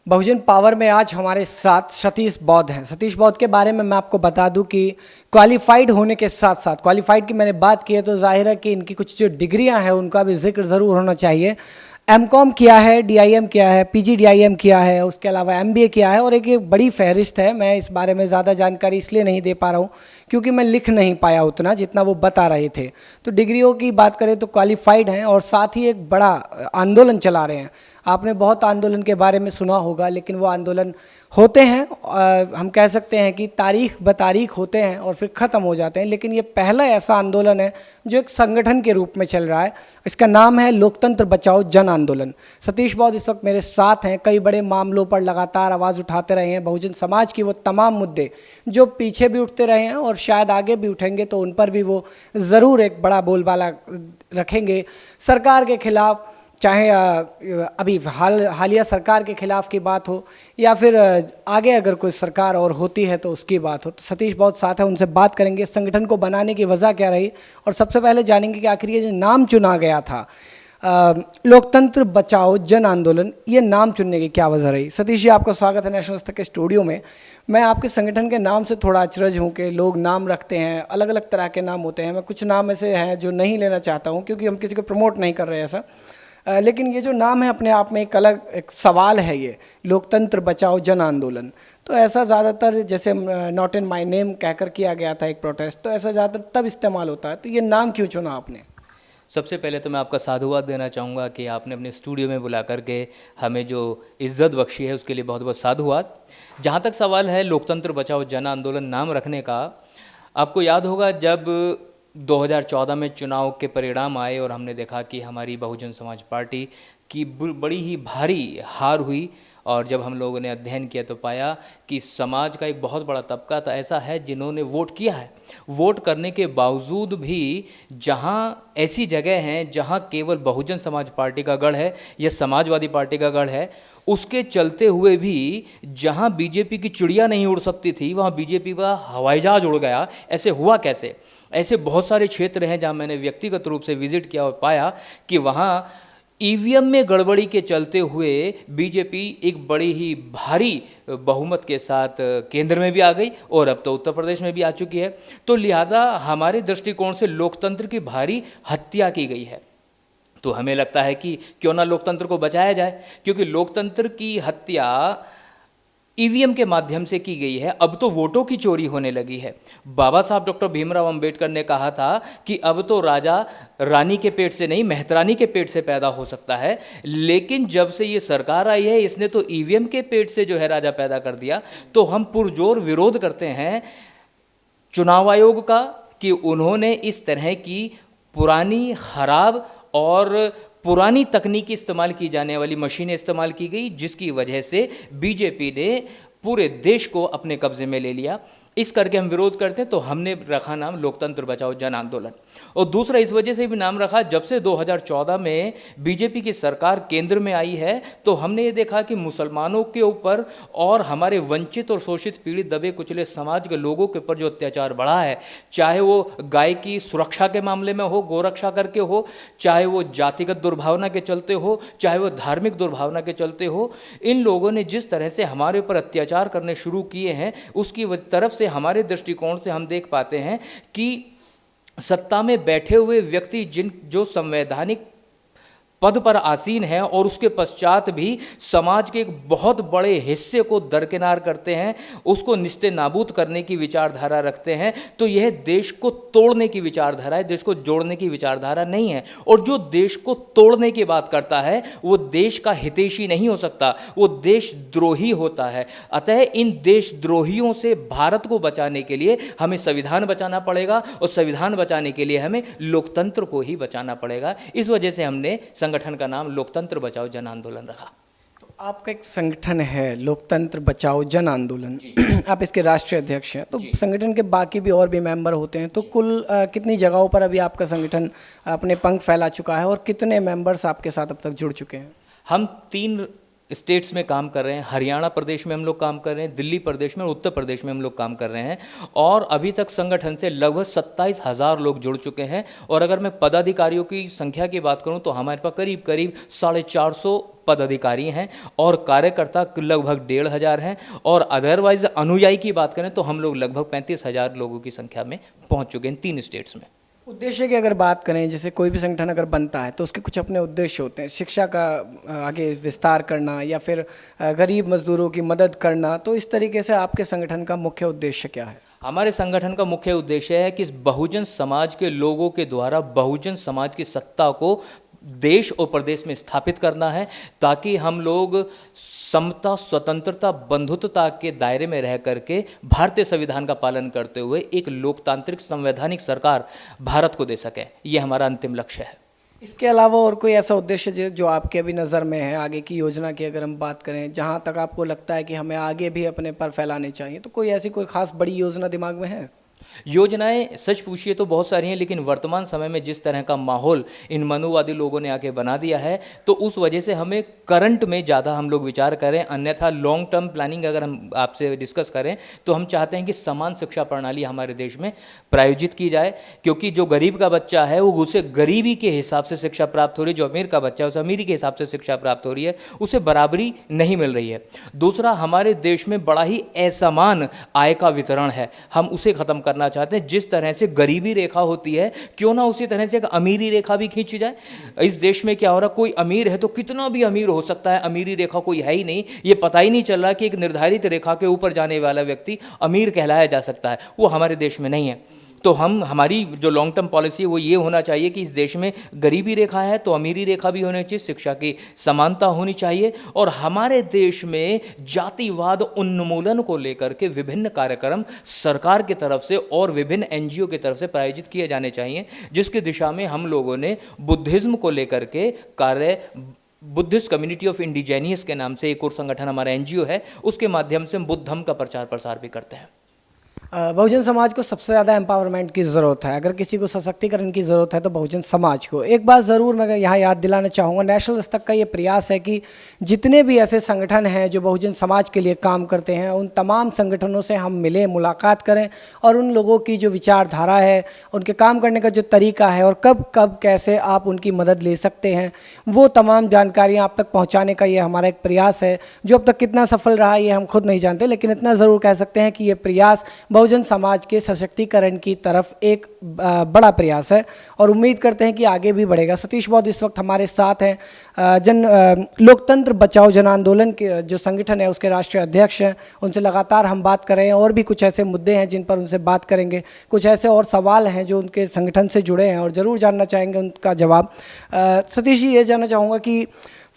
बहुजन power में आज हमारे साथ सतीश बौद्ध हैं। सतीश बौद्ध के बारे में मैं आपको बता दूं कि क्वालिफाइड होने के साथ साथ, क्वालिफाइड की मैंने बात की है तो जाहिर है कि इनकी कुछ जो डिग्रियां हैं उनका भी जिक्र ज़रूर होना चाहिए। एमकॉम किया है, डीआईएम किया है, पीजीडीआईएम किया है, उसके अलावा एमबीए किया है और एक बड़ी फहरिस्त है। मैं इस बारे में ज़्यादा जानकारी इसलिए नहीं दे पा रहा हूँ क्योंकि मैं लिख नहीं पाया उतना जितना वो बता रहे थे। तो डिग्रियों की बात करें तो क्वालिफाइड हैं और साथ ही एक बड़ा आंदोलन चला रहे हैं। आपने बहुत आंदोलन के बारे में सुना होगा, लेकिन वो आंदोलन होते हैं, हम कह सकते हैं कि तारीख बतारीख होते हैं और फिर ख़त्म हो जाते हैं। लेकिन ये पहला ऐसा आंदोलन है जो एक संगठन के रूप में चल रहा है। इसका नाम है लोकतंत्र बचाओ जन आंदोलन। सतीश बौद्ध इस वक्त मेरे साथ हैं। कई बड़े मामलों पर लगातार आवाज़ उठाते रहे हैं। बहुजन समाज की वो तमाम मुद्दे जो पीछे भी उठते रहे हैं और शायद आगे भी उठेंगे, तो उन पर भी वो ज़रूर एक बड़ा बोलबाला रखेंगे। सरकार के खिलाफ, चाहे अभी हालिया सरकार के खिलाफ की बात हो या फिर आगे अगर कोई सरकार और होती है तो उसकी बात हो, तो सतीश बौद्ध साथ है, उनसे बात करेंगे। संगठन को बनाने की वजह क्या रही और सबसे पहले जानेंगे कि आखिर ये जो नाम चुना गया था लोकतंत्र बचाओ जन आंदोलन, ये नाम चुनने की क्या वजह रही। सतीश जी, आपका स्वागत है नेशनल तक के स्टूडियो में। मैं आपके संगठन के नाम से थोड़ा अचरज हूँ कि लोग नाम रखते हैं, अलग अलग तरह के नाम होते हैं। मैं कुछ नाम ऐसे हैं जो नहीं लेना चाहता हूँ क्योंकि हम किसी को प्रमोट नहीं कर रहे ऐसा, लेकिन ये जो नाम है अपने आप में एक अलग एक सवाल है। ये लोकतंत्र बचाओ जन आंदोलन, तो ऐसा ज़्यादातर जैसे नॉट इन माय नेम कहकर किया गया था एक प्रोटेस्ट, तो ऐसा ज़्यादातर तब इस्तेमाल होता है। तो ये नाम क्यों चुना आपने? सबसे पहले तो मैं आपका साधुवाद देना चाहूँगा कि आपने अपने स्टूडियो में बुला करके हमें जो इज़्ज़त बख्शी है उसके लिए बहुत बहुत साधुवाद। जहाँ तक सवाल है लोकतंत्र बचाओ जन आंदोलन नाम रखने का, आपको याद होगा जब 2014 में चुनाव के परिणाम आए और हमने देखा कि हमारी बहुजन समाज पार्टी की बड़ी ही भारी हार हुई, और जब हम लोगों ने अध्ययन किया तो पाया कि समाज का एक बहुत बड़ा तबका तो ऐसा है जिन्होंने वोट किया है। वोट करने के बावजूद भी जहां ऐसी जगह हैं जहां केवल बहुजन समाज पार्टी का गढ़ है या समाजवादी पार्टी का गढ़ है, उसके चलते हुए भी जहां बीजेपी की चिड़िया नहीं उड़ सकती थी वहां बीजेपी का हवाई जहाज उड़ गया। ऐसे हुआ कैसे? ऐसे बहुत सारे क्षेत्र हैं जहां मैंने व्यक्तिगत रूप से विजिट किया और पाया कि वहां ईवीएम में गड़बड़ी के चलते हुए बीजेपी एक बड़ी ही भारी बहुमत के साथ केंद्र में भी आ गई और अब तो उत्तर प्रदेश में भी आ चुकी है। तो लिहाजा हमारे दृष्टिकोण से लोकतंत्र की भारी हत्या की गई है। तो हमें लगता है कि क्यों ना लोकतंत्र को बचाया जाए, क्योंकि लोकतंत्र की हत्या ईवीएम के माध्यम से की गई है। अब तो वोटों की चोरी होने लगी है। बाबा साहब डॉक्टर भीमराव अंबेडकर ने कहा था कि अब तो राजा रानी के पेट से नहीं मेहतरानी के पेट से पैदा हो सकता है, लेकिन जब से ये सरकार आई है इसने तो ईवीएम के पेट से जो है राजा पैदा कर दिया। तो हम पुरजोर विरोध करते हैं चुनाव आयोग का कि उन्होंने इस तरह की पुरानी खराब और पुरानी तकनीकी इस्तेमाल की जाने वाली मशीनें इस्तेमाल की गई, जिसकी वजह से बीजेपी ने पूरे देश को अपने कब्जे में ले लिया। इस करके हम विरोध करते हैं। तो हमने रखा नाम लोकतंत्र बचाओ जन आंदोलन। और दूसरा इस वजह से भी नाम रखा, जब से 2014 में बीजेपी की सरकार केंद्र में आई है तो हमने ये देखा कि मुसलमानों के ऊपर और हमारे वंचित और शोषित पीड़ित दबे कुचले समाज के लोगों के ऊपर जो अत्याचार बढ़ा है, चाहे वो गाय की सुरक्षा के मामले में हो, गोरक्षा करके हो, चाहे वो जातिगत दुर्भावना के चलते हो, चाहे वो धार्मिक दुर्भावना के चलते हो, इन लोगों ने जिस तरह से हमारे ऊपर अत्याचार करने शुरू किए हैं उसकी तरफ से हमारे दृष्टिकोण से हम देख पाते हैं कि सत्ता में बैठे हुए व्यक्ति जो संवैधानिक पद पर आसीन है और उसके पश्चात भी समाज के एक बहुत बड़े हिस्से को दरकिनार करते हैं, उसको निस्ते नाबूद करने की विचारधारा रखते हैं, तो यह देश को तोड़ने की विचारधारा है, देश को जोड़ने की विचारधारा नहीं है। और जो देश को तोड़ने की बात करता है वो देश का हितैषी नहीं हो सकता, वो देशद्रोही होता है। अतः इन देशद्रोहियों से भारत को बचाने के लिए हमें संविधान बचाना पड़ेगा और संविधान बचाने के लिए हमें लोकतंत्र को ही बचाना पड़ेगा। इस वजह से हमने संगठन का नाम लोकतंत्र बचाओ जन आंदोलन रखा। तो आपका एक संगठन है लोकतंत्र बचाओ जन आंदोलन, आप इसके राष्ट्रीय अध्यक्ष हैं। तो संगठन के बाकी भी और भी मेंबर होते हैं, तो कुल कितनी जगहों पर अभी आपका संगठन अपने पंख फैला चुका है और कितने मेंबर्स आपके साथ अब तक जुड़ चुके हैं? हम 3 स्टेट्स में काम कर रहे हैं। हरियाणा प्रदेश में हम लोग काम कर रहे हैं, दिल्ली प्रदेश में और उत्तर प्रदेश में हम लोग काम कर रहे हैं, और अभी तक संगठन से लगभग 27,000 लोग जुड़ चुके हैं। और अगर मैं पदाधिकारियों की संख्या की बात करूं तो हमारे पास करीब करीब 450 पदाधिकारी हैं और कार्यकर्ता लगभग 1,500 हैं। और अदरवाइज अनुयायी की बात करें तो हम लोग लगभग 35,000 लोगों की संख्या में पहुंच चुके हैं 3 स्टेट्स में। उद्देश्य की अगर बात करें, जैसे कोई भी संगठन अगर बनता है तो उसके कुछ अपने उद्देश्य होते हैं, शिक्षा का आगे विस्तार करना या फिर गरीब मजदूरों की मदद करना। तो इस तरीके से आपके संगठन का मुख्य उद्देश्य क्या है? हमारे संगठन का मुख्य उद्देश्य है कि इस बहुजन समाज के लोगों के द्वारा बहुजन समाज की सत्ता को देश और प्रदेश में स्थापित करना है, ताकि हम लोग समता, स्वतंत्रता, बंधुत्वता के दायरे में रह करके भारतीय संविधान का पालन करते हुए एक लोकतांत्रिक संवैधानिक सरकार भारत को दे सके। ये हमारा अंतिम लक्ष्य है। इसके अलावा और कोई ऐसा उद्देश्य जो आपके अभी नज़र में है, आगे की योजना की अगर हम बात करें, जहां तक आपको लगता है कि हमें आगे भी अपने पर फैलाने चाहिए, तो कोई ऐसी कोई खास बड़ी योजना दिमाग में है? योजनाएं सच पूछिए तो बहुत सारी हैं, लेकिन वर्तमान समय में जिस तरह का माहौल इन मनुवादी लोगों ने आके बना दिया है, तो उस वजह से हमें करंट में ज़्यादा हम लोग विचार करें। अन्यथा लॉन्ग टर्म प्लानिंग अगर हम आपसे डिस्कस करें तो हम चाहते हैं कि समान शिक्षा प्रणाली हमारे देश में प्रायोजित की जाए, क्योंकि जो गरीब का बच्चा है वो उसे गरीबी के हिसाब से शिक्षा प्राप्त हो रही है, जो अमीर का बच्चा है उसे अमीरी के हिसाब से शिक्षा प्राप्त हो रही है, उसे बराबरी नहीं मिल रही है। दूसरा, हमारे देश में बड़ा ही असमान आय का वितरण है, हम उसे ख़त्म करना चाहते हैं। जिस तरह से गरीबी रेखा होती है, क्यों ना उसी तरह से एक अमीरी रेखा भी खींची जाए। इस देश में क्या हो रहा है, कोई अमीर है तो कितना भी अमीर हो सकता है, अमीरी रेखा कोई है ही नहीं। ये पता ही नहीं चल रहा कि एक निर्धारित रेखा के ऊपर जाने वाला व्यक्ति अमीर कहलाया जा सकता है, वो हमारे देश में नहीं है। तो हमारी जो लॉन्ग टर्म पॉलिसी है वो ये होना चाहिए कि इस देश में गरीबी रेखा है तो अमीरी रेखा भी होनी चाहिए, शिक्षा की समानता होनी चाहिए, और हमारे देश में जातिवाद उन्मूलन को लेकर के विभिन्न कार्यक्रम सरकार की तरफ से और विभिन्न एनजीओ की तरफ से प्रायोजित किए जाने चाहिए, जिसकी दिशा में हम लोगों ने बुद्धिज्म को लेकर के कार्य बुद्धिस्ट कम्युनिटी ऑफ इंडिजेनियस के नाम से एक और संगठन हमारा एनजीओ है, उसके माध्यम से हम बुद्ध धर्म का प्रचार प्रसार भी करते हैं। बहुजन समाज को सबसे ज़्यादा एम्पावरमेंट की ज़रूरत है। अगर किसी को सशक्तिकरण की ज़रूरत है तो बहुजन समाज को। एक बात ज़रूर मैं यहाँ याद दिलाना चाहूँगा, नेशनल स्तर का ये प्रयास है कि जितने भी ऐसे संगठन हैं जो बहुजन समाज के लिए काम करते हैं, उन तमाम संगठनों से हम मिलें, मुलाकात करें और उन लोगों की जो विचारधारा है, उनके काम करने का जो तरीका है और कब कब कैसे आप उनकी मदद ले सकते हैं, वो तमाम जानकारियाँ आप तक पहुँचाने का ये हमारा एक प्रयास है। जो अब तक कितना सफल रहा ये हम खुद नहीं जानते, लेकिन इतना ज़रूर कह सकते हैं कि ये प्रयास बहुजन समाज के सशक्तिकरण की तरफ एक बड़ा प्रयास है और उम्मीद करते हैं कि आगे भी बढ़ेगा। सतीश बौद्ध इस वक्त हमारे साथ हैं, लोकतंत्र बचाओ जन आंदोलन के जो संगठन है उसके राष्ट्रीय अध्यक्ष हैं। उनसे लगातार हम बात कर रहे हैं और भी कुछ ऐसे मुद्दे हैं जिन पर उनसे बात करेंगे, कुछ ऐसे और सवाल हैं जो उनके संगठन से जुड़े हैं और ज़रूर जानना चाहेंगे उनका जवाब। सतीश जी, ये जानना चाहूँगा कि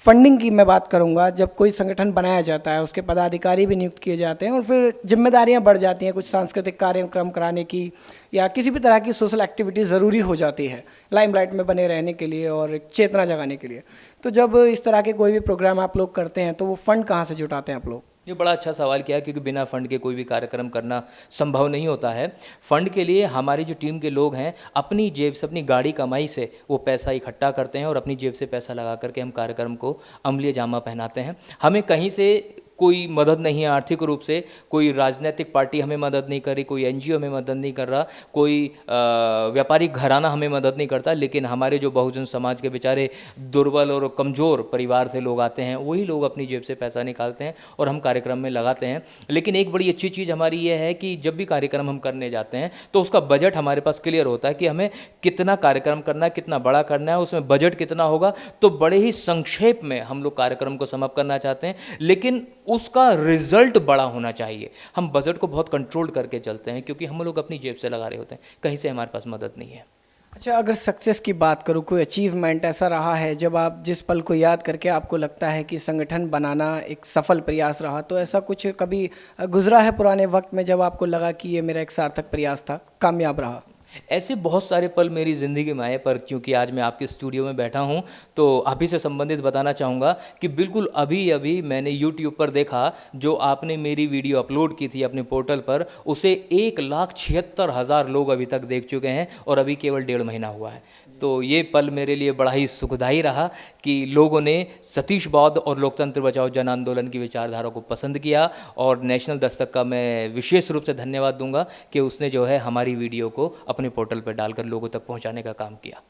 फंडिंग की मैं बात करूंगा, जब कोई संगठन बनाया जाता है उसके पदाधिकारी भी नियुक्त किए जाते हैं और फिर जिम्मेदारियां बढ़ जाती हैं, कुछ सांस्कृतिक कार्यक्रम कराने की या किसी भी तरह की सोशल एक्टिविटी ज़रूरी हो जाती है लाइमलाइट में बने रहने के लिए और एक चेतना जगाने के लिए। तो जब इस तरह के कोई भी प्रोग्राम आप लोग करते हैं तो वो फंड कहाँ से जुटाते हैं आप लोग? ये बड़ा अच्छा सवाल किया, क्योंकि बिना फंड के कोई भी कार्यक्रम करना संभव नहीं होता है। फंड के लिए हमारी जो टीम के लोग हैं अपनी जेब से, अपनी गाड़ी कमाई से वो पैसा इकट्ठा करते हैं और अपनी जेब से पैसा लगा करके हम कार्यक्रम को अमलीय जामा पहनाते हैं। हमें कहीं से कोई मदद नहीं है आर्थिक रूप से, कोई राजनीतिक पार्टी हमें मदद नहीं कर रही, कोई एनजीओ हमें मदद नहीं कर रहा, कोई व्यापारिक घराना हमें मदद नहीं करता, लेकिन हमारे जो बहुजन समाज के बेचारे दुर्बल और कमज़ोर परिवार से लोग आते हैं, वही लोग अपनी जेब से पैसा निकालते हैं और हम कार्यक्रम में लगाते हैं। लेकिन एक बड़ी अच्छी चीज़ हमारी ये है कि जब भी कार्यक्रम हम करने जाते हैं तो उसका बजट हमारे पास क्लियर होता है कि हमें कितना कार्यक्रम करना है, कितना बड़ा करना है, उसमें बजट कितना होगा। तो बड़े ही संक्षेप में हम लोग कार्यक्रम को समाप्त करना चाहते हैं, लेकिन उसका रिजल्ट बड़ा होना चाहिए। हम बजट को बहुत कंट्रोल करके चलते हैं, क्योंकि हम लोग अपनी जेब से लगा रहे होते हैं, कहीं से हमारे पास मदद नहीं है। अच्छा, अगर सक्सेस की बात करूँ, कोई अचीवमेंट ऐसा रहा है जब आप जिस पल को याद करके आपको लगता है कि संगठन बनाना एक सफल प्रयास रहा, तो ऐसा कुछ कभी गुजरा है पुराने वक्त में जब आपको लगा कि ये मेरा एक सार्थक प्रयास था, कामयाब रहा? ऐसे बहुत सारे पल मेरी ज़िंदगी में आए, पर क्योंकि आज मैं आपके स्टूडियो में बैठा हूं तो अभी से संबंधित बताना चाहूँगा कि बिल्कुल अभी अभी मैंने यूट्यूब पर देखा, जो आपने मेरी वीडियो अपलोड की थी अपने पोर्टल पर, उसे 1,76,000 लोग अभी तक देख चुके हैं और अभी केवल 1.5 महीना हुआ है। तो ये पल मेरे लिए बड़ा ही सुखदायी रहा कि लोगों ने सतीश बौद्ध और लोकतंत्र बचाओ जन आंदोलन की विचारधारा को पसंद किया। और नेशनल दस्तक का मैं विशेष रूप से धन्यवाद दूंगा कि उसने जो है हमारी वीडियो को अपने पोर्टल पर डालकर लोगों तक पहुंचाने का काम किया।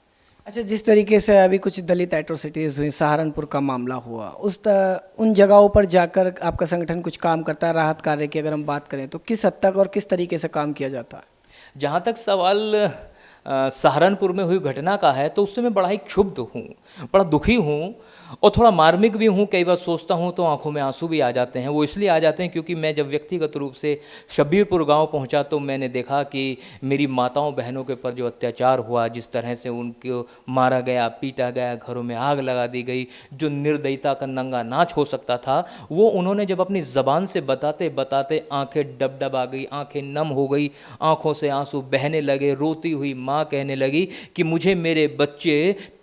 अच्छा, जिस तरीके से अभी कुछ दलित एट्रोसिटीज़ हुई, सहारनपुर का मामला हुआ, उन जगहों पर जाकर आपका संगठन कुछ काम करता है राहत कार्य की अगर हम बात करें तो किस हद तक और किस तरीके से काम किया जाता है? जहाँ तक सवाल सहारनपुर में हुई घटना का है तो उससे मैं बड़ा ही क्षुब्ध हूँ, बड़ा दुखी हूँ और थोड़ा मार्मिक भी हूँ। कई बार सोचता हूँ तो आंखों में आंसू भी आ जाते हैं। वो इसलिए आ जाते हैं क्योंकि मैं जब व्यक्तिगत रूप से शब्बीरपुर गांव पहुंचा तो मैंने देखा कि मेरी माताओं बहनों के ऊपर जो अत्याचार हुआ, जिस तरह से उनको मारा गया, पीटा गया, घरों में आग लगा दी गई, जो निर्दयता का नंगा नाच हो सकता था वो उन्होंने जब अपनी ज़बान से बताते बताते आंखें डब आ गई, आंखें नम हो गई, आंखों से आंसू बहने लगे। रोती हुई माँ कहने लगी कि मुझे मेरे बच्चे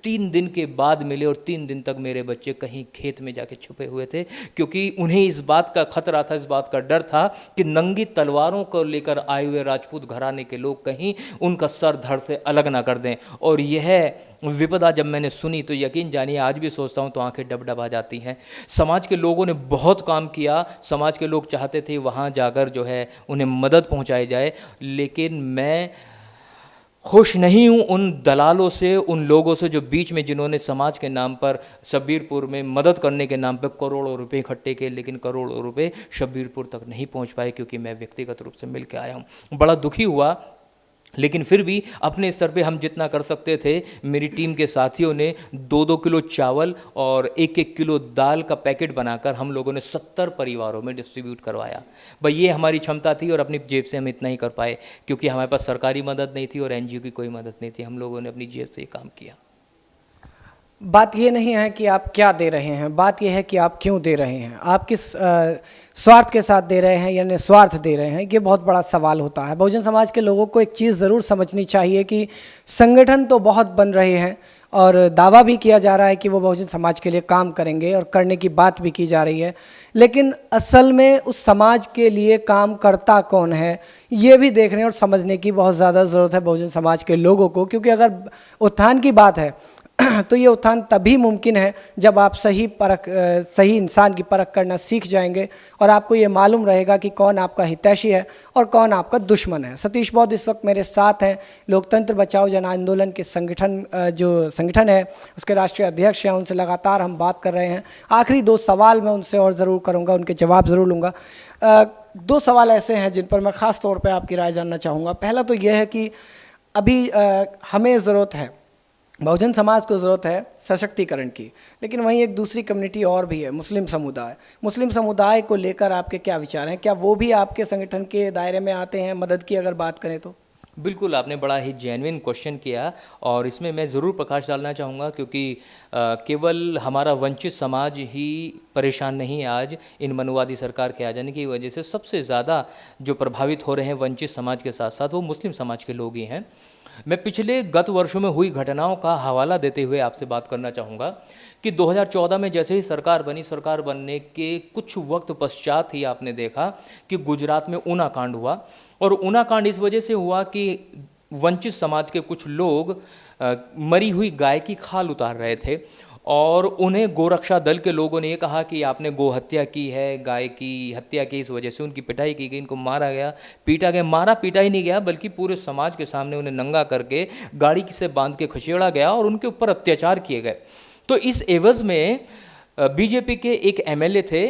3 दिन के बाद मिले और 3 दिन तक मेरे बच्चे कहीं खेत में जाके छुपे हुए थे, क्योंकि उन्हें इस बात का खतरा था, इस बात का डर था कि नंगी तलवारों को लेकर आए हुए राजपूत घराने के लोग कहीं उनका सर धड़ से अलग ना कर दें। और यह विपदा जब मैंने सुनी तो यकीन जानिए आज भी सोचता हूँ तो आंखें डब आ जाती हैं। समाज के लोगों ने बहुत काम किया, समाज के लोग चाहते थे वहाँ जाकर जो है उन्हें मदद पहुँचाई जाए, लेकिन मैं खुश नहीं हूँ उन दलालों से, उन लोगों से जो बीच में जिन्होंने समाज के नाम पर शब्बीरपुर में मदद करने के नाम पर करोड़ों रुपए इकट्ठे किए, लेकिन करोड़ों रुपए शब्बीरपुर तक नहीं पहुँच पाए क्योंकि मैं व्यक्तिगत रूप से मिल के आया हूँ। बड़ा दुखी हुआ, लेकिन फिर भी अपने स्तर पे हम जितना कर सकते थे, मेरी टीम के साथियों ने 2-2 किलो चावल और 1-1 किलो दाल का पैकेट बनाकर हम लोगों ने 70 परिवारों में डिस्ट्रीब्यूट करवाया। भाई ये हमारी क्षमता थी और अपनी जेब से हम इतना ही कर पाए क्योंकि हमारे पास सरकारी मदद नहीं थी और एनजीओ की कोई मदद नहीं थी। हम लोगों ने अपनी जेब से ये काम किया। बात ये नहीं है कि आप क्या दे रहे हैं, बात ये है कि आप क्यों दे रहे हैं, आप किस स्वार्थ के साथ दे रहे हैं या निस्वार्थ दे रहे हैं, ये बहुत बड़ा सवाल होता है। बहुजन समाज के लोगों को एक चीज़ ज़रूर समझनी चाहिए कि संगठन तो बहुत बन रहे हैं और दावा भी किया जा रहा है कि वो बहुजन समाज के लिए काम करेंगे और करने की बात भी की जा रही है, लेकिन असल में उस समाज के लिए काम करता कौन है ये भी देखने और समझने की बहुत ज़्यादा ज़रूरत है बहुजन समाज के लोगों को। क्योंकि अगर उत्थान की बात है तो ये उत्थान तभी मुमकिन है जब आप सही इंसान की परख करना सीख जाएंगे और आपको ये मालूम रहेगा कि कौन आपका हितैषी है और कौन आपका दुश्मन है। सतीश बौद्ध इस वक्त मेरे साथ हैं, लोकतंत्र बचाओ जन आंदोलन के जो संगठन है उसके राष्ट्रीय अध्यक्ष हैं। उनसे लगातार हम बात कर रहे हैं। आखिरी 2 सवाल मैं उनसे और ज़रूर करूँगा, उनके जवाब ज़रूर लूँगा। 2 सवाल ऐसे हैं जिन पर मैं ख़ास तौर पर आपकी राय जानना चाहूँगा। पहला तो यह है कि अभी हमें ज़रूरत है, बहुजन समाज को ज़रूरत है सशक्तिकरण की, लेकिन वहीं एक दूसरी कम्युनिटी और भी है, मुस्लिम समुदाय। मुस्लिम समुदाय को लेकर आपके क्या विचार हैं? क्या वो भी आपके संगठन के दायरे में आते हैं मदद की अगर बात करें तो? बिल्कुल, आपने बड़ा ही जेन्युइन क्वेश्चन किया और इसमें मैं ज़रूर प्रकाश डालना चाहूँगा क्योंकि केवल हमारा वंचित समाज ही परेशान नहीं है। आज इन मनुवादी सरकार के आ जाने की वजह से सबसे ज़्यादा जो प्रभावित हो रहे हैं वंचित समाज के साथ साथ वो मुस्लिम समाज के लोग ही हैं। मैं पिछले गत वर्षों में हुई घटनाओं का हवाला देते हुए आपसे बात करना चाहूँगा कि 2014 में जैसे ही सरकार बनी, सरकार बनने के कुछ वक्त पश्चात ही आपने देखा कि गुजरात में ऊना कांड हुआ। और ऊना कांड इस वजह से हुआ कि वंचित समाज के कुछ लोग मरी हुई गाय की खाल उतार रहे थे और उन्हें गोरक्षा दल के लोगों ने ये कहा कि आपने गो हत्या की है, गाय की हत्या की, इस वजह से उनकी पिटाई की गई, इनको मारा गया, पीटा गया। मारा पीटा ही नहीं गया बल्कि पूरे समाज के सामने उन्हें नंगा करके गाड़ी से बांध के खसेड़ा गया और उनके ऊपर अत्याचार किए गए। तो इस एवज में बीजेपी के एक एमएलए थे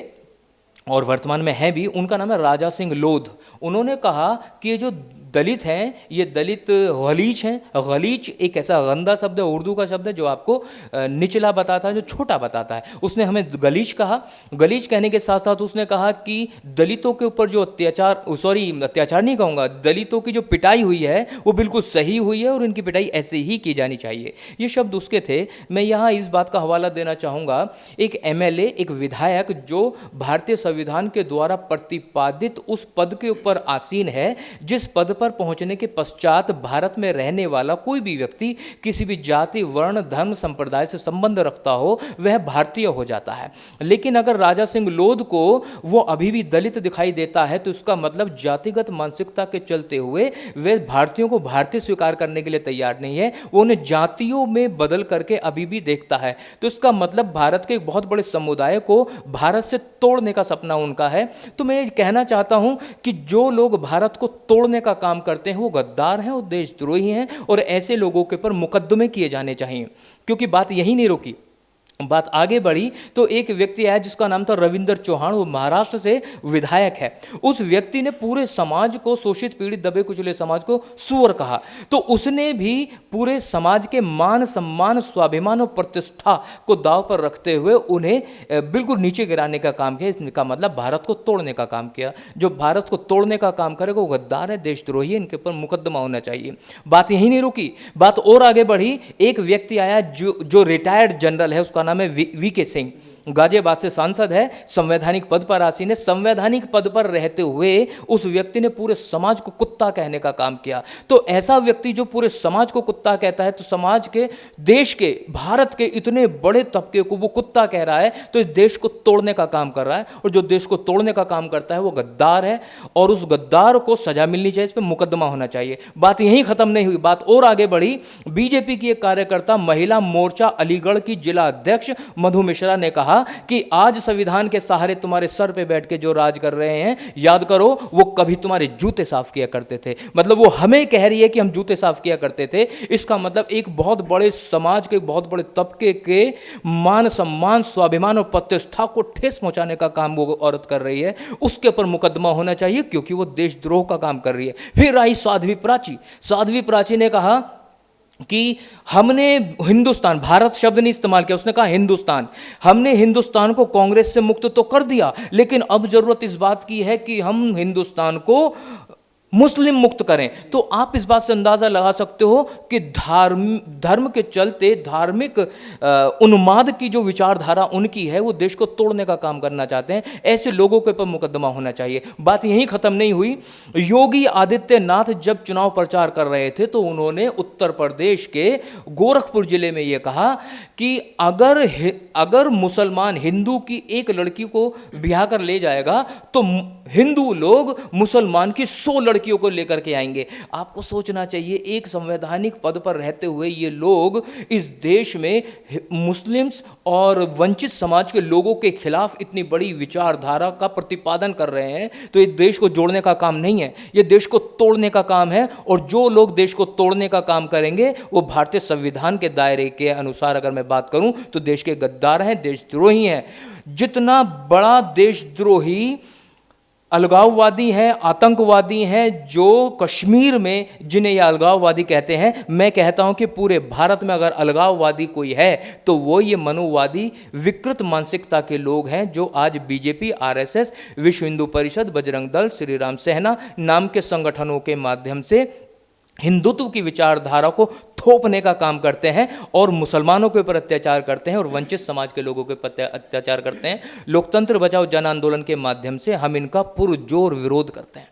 और वर्तमान में है भी, उनका नाम है राजा सिंह लोध। उन्होंने कहा कि ये जो दलित हैं ये दलित गलीच हैं। गलीच एक ऐसा गंदा शब्द है, उर्दू का शब्द है जो आपको निचला बताता है, जो छोटा बताता है। उसने हमें गलीच कहा। गलीच कहने के साथ साथ उसने कहा कि दलितों के ऊपर जो अत्याचार नहीं कहूँगा, दलितों की जो पिटाई हुई है वो बिल्कुल सही हुई है और इनकी पिटाई ऐसे ही की जानी चाहिए। ये शब्द उसके थे। मैं यहाँ इस बात का हवाला देना चाहूँगा, एक एमएलए, एक विधायक जो भारतीय संविधान के द्वारा प्रतिपादित उस पद के ऊपर आसीन है जिस पद पर पहुंचने के पश्चात भारत में रहने वाला कोई भी व्यक्ति किसी भी जाति, वर्ण, धर्म, संप्रदाय से संबंध रखता हो वह भारतीय हो जाता है। लेकिन अगर राजा सिंह लोध को वो अभी भी दलित दिखाई देता है तो उसका मतलब जातिगत मानसिकता के चलते हुए वे भारतीयों को भारतीय स्वीकार करने के लिए तैयार नहीं है, वो उन्हें जातियों में बदल करके अभी भी देखता है। तो इसका मतलब भारत के एक बहुत बड़े समुदाय को भारत से तोड़ने का सपना उनका है। तो मैं ये कहना चाहता हूं कि जो लोग भारत को तोड़ने का काम करते हैं वो गद्दार हैं, वो देशद्रोही हैं और ऐसे लोगों के ऊपर मुकदमे किए जाने चाहिए। क्योंकि बात यही नहीं रुकी, बात आगे बढ़ी तो एक व्यक्ति आया जिसका नाम था रविंद्र चौहान, वो महाराष्ट्र से विधायक है। उस व्यक्ति ने पूरे समाज को, शोषित पीड़ित दबे कुचले समाज को सुअर कहा। तो उसने भी पूरे समाज के मान सम्मान, स्वाभिमान और प्रतिष्ठा को दांव पर रखते हुए उन्हें बिल्कुल नीचे गिराने का काम किया। इसका मतलब भारत को तोड़ने का काम किया। जो भारत को तोड़ने का काम करेगा वो गद्दार है, देशद्रोही है, इनके ऊपर मुकदमा होना चाहिए। बात यही नहीं रुकी, बात और आगे बढ़ी। एक व्यक्ति आया जो रिटायर्ड जनरल है, उसका नाम है वी.के. सिंह, गाजियाबाद से सांसद है, संवैधानिक पद पर आसीन है। संवैधानिक पद पर रहते हुए उस व्यक्ति ने पूरे समाज को कुत्ता कहने का काम किया। तो ऐसा व्यक्ति जो पूरे समाज को कुत्ता कहता है, तो समाज के, देश के, भारत के इतने बड़े तबके को वो कुत्ता कह रहा है, तो इस देश को तोड़ने का काम कर रहा है। और जो देश को तोड़ने का काम करता है वो गद्दार है और उस गद्दार को सजा मिलनी चाहिए, इस पर मुकदमा होना चाहिए। बात यहीं खत्म नहीं हुई, बात और आगे बढ़ी। बीजेपी की एक कार्यकर्ता, महिला मोर्चा अलीगढ़ की जिला अध्यक्ष मधु मिश्रा ने कहा कि आज संविधान के सहारे तुम्हारे सर पे बैठ के जो राज कर रहे हैं, याद करो वो कभी तुम्हारे जूते साफ किया करते थे। मतलब वो हमें कह रही है कि हम जूते साफ किया करते थे। इसका मतलब एक बहुत बड़े समाज के, बहुत बड़े तबके के मान सम्मान, स्वाभिमान और प्रतिष्ठा को ठेस पहुंचाने का काम वो औरत कर रही है। उसके ऊपर मुकदमा होना चाहिए क्योंकि वो देशद्रोह का काम कर रही है। फिर आई साध्वी प्राची। साध्वी प्राची ने कहा कि हमने हिंदुस्तान, भारत शब्द नहीं इस्तेमाल किया, उसने कहा हिंदुस्तान, हमने हिंदुस्तान को कांग्रेस से मुक्त तो कर दिया, लेकिन अब जरूरत इस बात की है कि हम हिंदुस्तान को मुस्लिम मुक्त करें। तो आप इस बात से अंदाजा लगा सकते हो कि धर्म के चलते, धार्मिक उन्माद की जो विचारधारा उनकी है, वो देश को तोड़ने का काम करना चाहते हैं। ऐसे लोगों के ऊपर मुकदमा होना चाहिए। बात यहीं खत्म नहीं हुई। योगी आदित्यनाथ जब चुनाव प्रचार कर रहे थे तो उन्होंने उत्तर प्रदेश के गोरखपुर जिले में यह कहा कि अगर मुसलमान हिंदू की एक लड़की को ब्याह कर ले जाएगा तो हिंदू लोग मुसलमान की 100 लड़कियों को लेकर के आएंगे। आपको सोचना चाहिए, एक संवैधानिक पद पर रहते हुए ये लोग इस देश में मुस्लिम्स और वंचित समाज के लोगों के खिलाफ इतनी बड़ी विचारधारा का प्रतिपादन कर रहे हैं। तो ये देश को जोड़ने का काम नहीं है, ये देश को तोड़ने का काम है। और जो लोग देश को तोड़ने का काम करेंगे वो भारतीय संविधान के दायरे के अनुसार अगर मैं बात करूं तो देश के गद्दार हैं, देशद्रोही हैं। जितना बड़ा देशद्रोही अलगाववादी हैं, आतंकवादी हैं, जो कश्मीर में जिन्हें ये अलगाववादी कहते हैं, मैं कहता हूं कि पूरे भारत में अगर अलगाववादी कोई है तो वो ये मनुवादी विकृत मानसिकता के लोग हैं जो आज बीजेपी, आरएसएस, विश्व हिंदू परिषद, बजरंग दल, श्री राम सेना नाम के संगठनों के माध्यम से हिंदुत्व की विचारधारा को थोपने का काम करते हैं और मुसलमानों के ऊपर अत्याचार करते हैं और वंचित समाज के लोगों के ऊपर अत्याचार करते हैं। लोकतंत्र बचाओ जन आंदोलन के माध्यम से हम इनका पुरजोर विरोध करते हैं।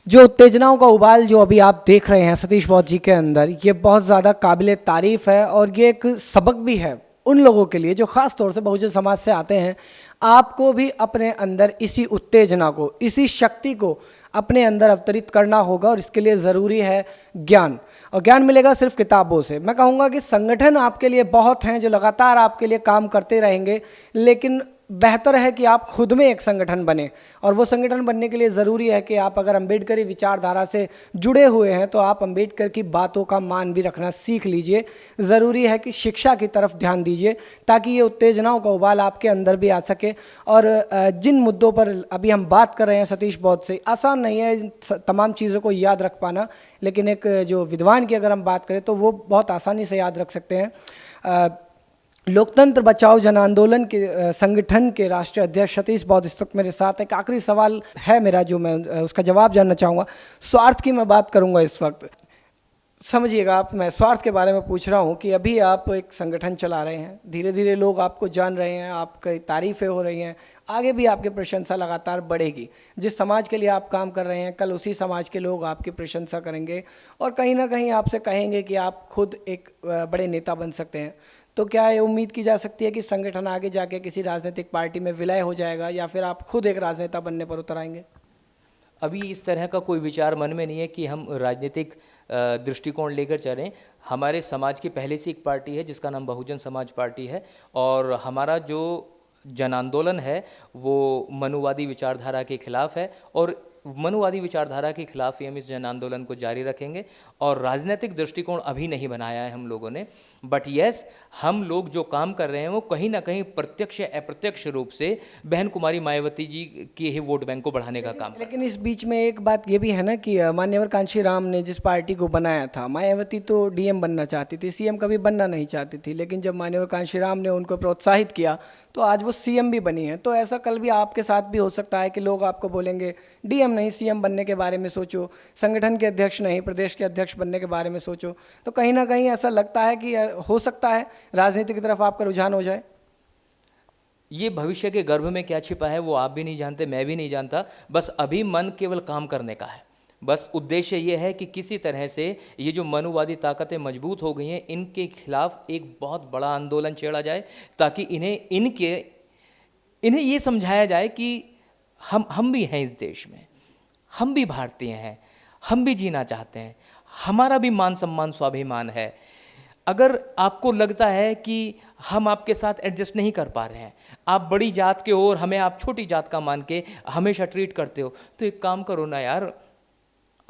जो उत्तेजनाओं का उबाल जो अभी आप देख रहे हैं सतीश बौद्ध जी के अंदर, ये बहुत ज़्यादा काबिले तारीफ है और ये एक सबक भी है उन लोगों के लिए जो ख़ास तौर से बहुजन समाज से आते हैं। आपको भी अपने अंदर इसी उत्तेजना को, इसी शक्ति को अपने अंदर अवतरित करना होगा और इसके लिए ज़रूरी है ज्ञान। और ज्ञान मिलेगा सिर्फ किताबों से। मैं कहूँगा कि संगठन आपके लिए बहुत हैं जो लगातार आपके लिए काम करते रहेंगे, लेकिन बेहतर है कि आप खुद में एक संगठन बने। और वो संगठन बनने के लिए ज़रूरी है कि आप अगर अम्बेडकरी विचारधारा से जुड़े हुए हैं तो आप अम्बेडकर की बातों का मान भी रखना सीख लीजिए। ज़रूरी है कि शिक्षा की तरफ ध्यान दीजिए ताकि ये उत्तेजनाओं का उबाल आपके अंदर भी आ सके। और जिन मुद्दों पर अभी हम बात कर रहे हैं सतीश बौद्ध से, आसान नहीं है तमाम चीज़ों को याद रख पाना, लेकिन एक जो विद्वान की अगर हम बात करें तो वो बहुत आसानी से याद रख सकते हैं। लोकतंत्र बचाओ जन आंदोलन के संगठन के राष्ट्रीय अध्यक्ष सतीश बौद्ध इस वक्त मेरे साथ। एक आखिरी सवाल है मेरा जो मैं उसका जवाब जानना चाहूँगा। स्वार्थ की मैं बात करूँगा इस वक्त। समझिएगा आप, मैं स्वार्थ के बारे में पूछ रहा हूँ कि अभी आप एक संगठन चला रहे हैं, धीरे धीरे लोग आपको जान रहे हैं, आपकी तारीफ़ें हो रही हैं, आगे भी आपकी प्रशंसा लगातार बढ़ेगी। जिस समाज के लिए आप काम कर रहे हैं, कल उसी समाज के लोग आपकी प्रशंसा करेंगे और कहीं ना कहीं आपसे कहेंगे कि आप खुद एक बड़े नेता बन सकते हैं। तो क्या ये उम्मीद की जा सकती है कि संगठन आगे जाके किसी राजनीतिक पार्टी में विलय हो जाएगा या फिर आप खुद एक राजनेता बनने पर उतर आएंगे? अभी इस तरह का कोई विचार मन में नहीं है कि हम राजनीतिक दृष्टिकोण लेकर चलें। हमारे समाज की पहले से एक पार्टी है जिसका नाम बहुजन समाज पार्टी है, और हमारा जो जन आंदोलन है वो मनुवादी विचारधारा के खिलाफ है, और मनुवादी विचारधारा के खिलाफ ही हम इस जन आंदोलन को जारी रखेंगे। और राजनीतिक दृष्टिकोण अभी नहीं बनाया है हम लोगों ने, बट यस, हम लोग जो काम कर रहे हैं वो कहीं ना कहीं प्रत्यक्ष या अप्रत्यक्ष रूप से बहन कुमारी मायावती जी के ही वोट बैंक को बढ़ाने का काम कर रहे हैं। लेकिन इस बीच में एक बात ये भी है ना कि मान्यवर कांशीराम ने जिस पार्टी को बनाया था, मायावती तो डीएम बनना चाहती थी, सीएम कभी बनना नहीं चाहती थी, लेकिन जब मान्यवर कांशीराम ने उनको प्रोत्साहित किया तो आज वो सीएम भी बनी है। तो ऐसा कल भी आपके साथ भी हो सकता है कि लोग आपको बोलेंगे डीएम नहीं, सीएम बनने के बारे में सोचो, संगठन के अध्यक्ष नहीं, प्रदेश के अध्यक्ष बनने के बारे में सोचो। तो कहीं ना कहीं ऐसा लगता है कि हो सकता है राजनीति की तरफ आपका रुझान हो जाए। ये भविष्य के गर्भ में क्या छिपा है वो आप भी नहीं जानते, मैं भी नहीं जानता। बस अभी मन केवल काम करने का है। बस उद्देश्य ये है कि किसी तरह से ये जो मनुवादी ताकतें मजबूत हो गई हैं, इनके खिलाफ एक बहुत बड़ा आंदोलन छेड़ा जाए, ताकि इन्हें ये समझाया जाए कि हम भी हैं इस देश में, हम भी भारतीय हैं, हम भी जीना चाहते हैं, हमारा भी मान सम्मान स्वाभिमान है। अगर आपको लगता है कि हम आपके साथ एडजस्ट नहीं कर पा रहे हैं, आप बड़ी जात के हो और हमें आप छोटी जात का मान के हमेशा ट्रीट करते हो, तो एक काम करो ना यार,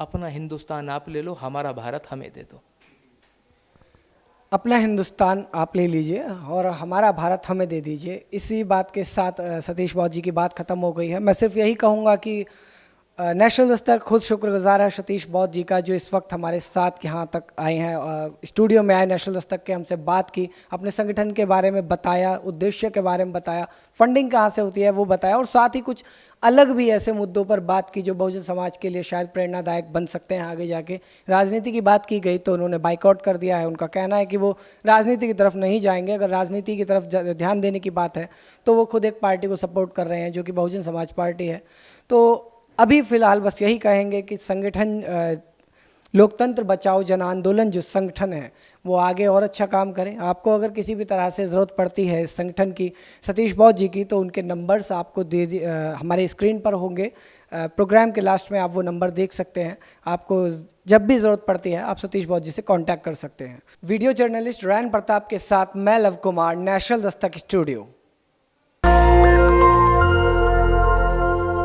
अपना हिंदुस्तान आप ले लो, हमारा भारत हमें दे दो। अपना हिंदुस्तान आप ले लीजिए और हमारा भारत हमें दे दीजिए। इसी बात के साथ सतीश बौद्ध जी की बात ख़त्म हो गई है। मैं सिर्फ यही कहूँगा कि नेशनल दस्तक खुद शुक्रगुजार है सतीश बौद्ध जी का, जो इस वक्त हमारे साथ यहाँ तक आए हैं, स्टूडियो में आए, नेशनल दस्तक के हमसे बात की, अपने संगठन के बारे में बताया, उद्देश्य के बारे में बताया, फंडिंग कहाँ से होती है वो बताया, और साथ ही कुछ अलग भी ऐसे मुद्दों पर बात की जो बहुजन समाज के लिए शायद प्रेरणादायक बन सकते हैं आगे जाके। राजनीति की बात की गई तो उन्होंने बाइकआउट कर दिया है। उनका कहना है कि वो राजनीति की तरफ नहीं जाएंगे। अगर राजनीति की तरफ ध्यान देने की बात है तो वो खुद एक पार्टी को सपोर्ट कर रहे हैं जो कि बहुजन समाज पार्टी है। तो अभी फ़िलहाल बस यही कहेंगे कि संगठन लोकतंत्र बचाओ जन आंदोलन जो संगठन है वो आगे और अच्छा काम करें। आपको अगर किसी भी तरह से ज़रूरत पड़ती है इस संगठन की, सतीश बौद्ध जी की, तो उनके नंबर्स आपको हमारे स्क्रीन पर होंगे। प्रोग्राम के लास्ट में आप वो नंबर देख सकते हैं। आपको जब भी ज़रूरत पड़ती है आप सतीश बौद्ध जी से कांटेक्ट कर सकते हैं। वीडियो जर्नलिस्ट रैन प्रताप के साथ मैं love Kumar, national Dastak studio.